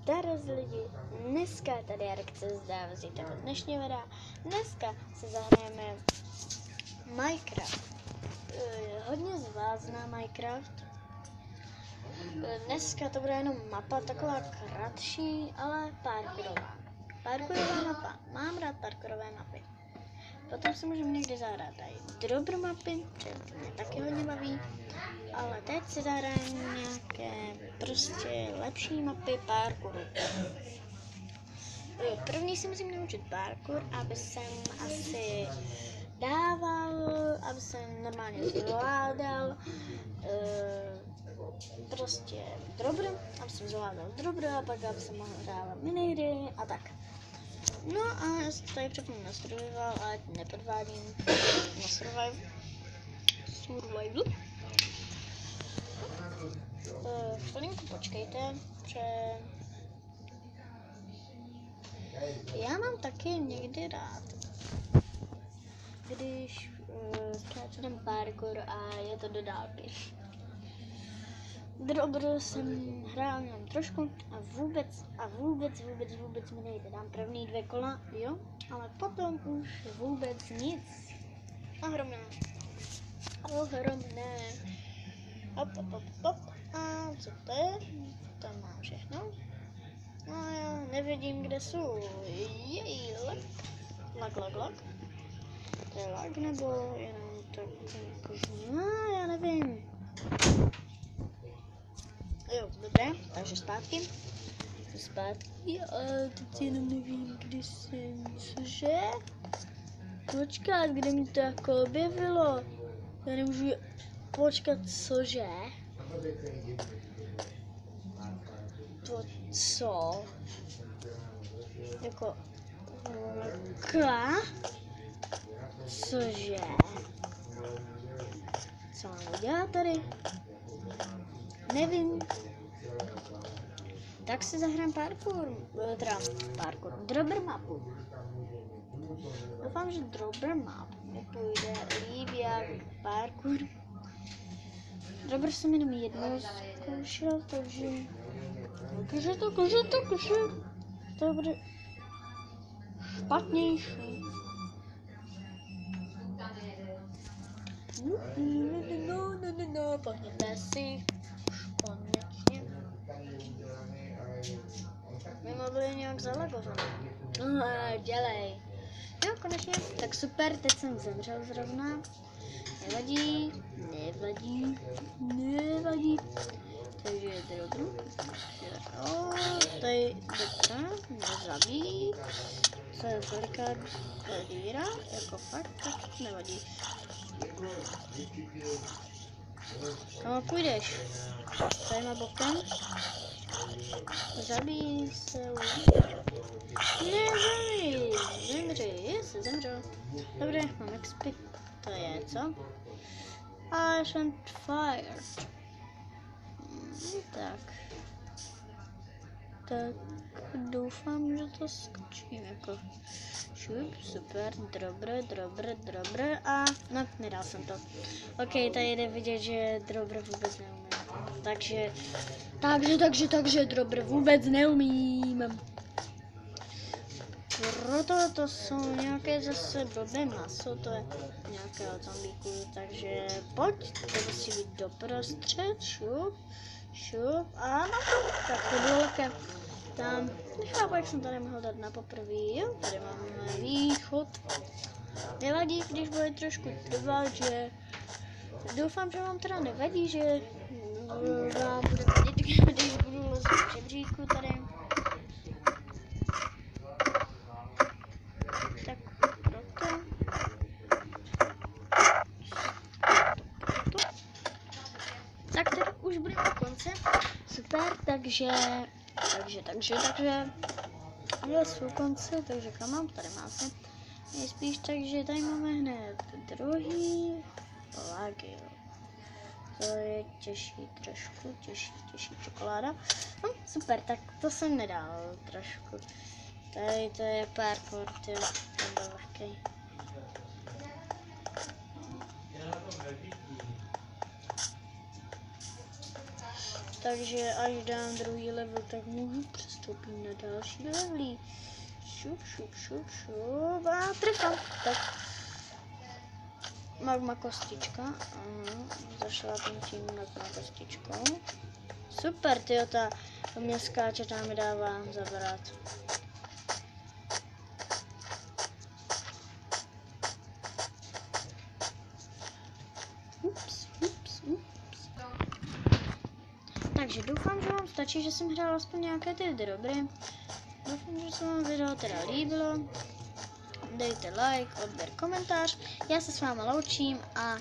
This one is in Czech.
Zdar lidi, dneska tady je reakce z toho dnešního videa. Dneska se zahrajeme Minecraft. Hodně z vás zná Minecraft. Dneska to bude jenom mapa, taková kratší, ale parkourová. Parkourová mapa. Mám rád parkourové mapy. Potom si můžeme někdy zahrát i drobr mapy, protože mě taky hodně baví. Ale teď si zahrajeme nějaké prostě lepší mapy parkouru. První si musím naučit parkour, aby jsem asi dával, aby jsem normálně zvládal prostě drobr, aby jsem zvládal drobr a pak aby jsem mohl hrát minihry a tak. No a já se tady přepnu na survival, ale nepodvádím na survival. Chvilinku počkejte, že já mám taky někdy rád, když skáču ten parkour a je to do dálky. Drobr jsem hrál jenom trošku a vůbec mi nejde. Dám první 2 kola, jo, ale potom už vůbec nic. Ohromné. Hop. A co to je? Tam mám všechno. No já nevidím, kde jsou. Jej, lag. To je lag nebo jenom tak jako, no já nevím. Jo, dobré, takže zpátky, a teď jenom nevím, kdy jsem, cože? Počkat, kde mi to jako objevilo? Já nemůžu počkat, cože? To co? Jako, cože? Co mám udělat tady? Nevím. Tak si zahrám drobr mapu. Doufám, že drobr map mi půjde líp jak parkour. Drobr jsem jenom jednou zkoušel, takže to bude špatnější. No, pohněte si konečně. Mý mobil je nějak zalagovaný. No, dělej. Jo, konečně. Tak super, teď jsem zemřel zrovna. Nevadí. Takže je drobru. Tady dobrá, nezabíjí. Co je veliká díra, jako fakt, tak nevadí. Kam půjdeš? Tady má bokem. Zabij se už. Zemři, zemřel. Dobré, mám XP. To je co? I am fired. Tak doufám, že to skočím jako šup, super, drobr a no, nedal jsem to. Ok, tady jde vidět, že drobr vůbec neumím. Takže drobr vůbec neumím. Proto to jsou nějaké zase blbé maso, to je nějakého zombíku, takže pojď, to musí být doprostřed, šup, ano, tak to bylo lehké. Tam, nechápu, jak jsem tady mohl dát na poprvé, jo, tady máme východ. Nevadí, když bude trošku trvat, že doufám, že vám teda nevadí, že vám bude vadit, když budu lezat v žebříku tady. Tak proto. Tak teď už budeme na konci. Super, takže je svou konce, takže kam mám, tady má se nejspíš, takže tady máme hned druhý lag, jo. To je těžší trošku, těžší čokoláda. No, super, tak to jsem nedal trošku. Tady to je parkour, to byl lehkej. takže až dám druhý level, tak můžu přestoupím na další levely. Šup, šup, šup, šup a trefám. Tak. Magma kostička, zašlápnutím magma kostičkou. Super, tyjo, ta mě skáče, tam mi dává zabrat. Ups. Takže doufám, že vám stačí, že jsem hrál aspoň nějaké ty hry. Doufám, že se vám video teda líbilo. Dejte like, odběr, komentář. Já se s vámi loučím a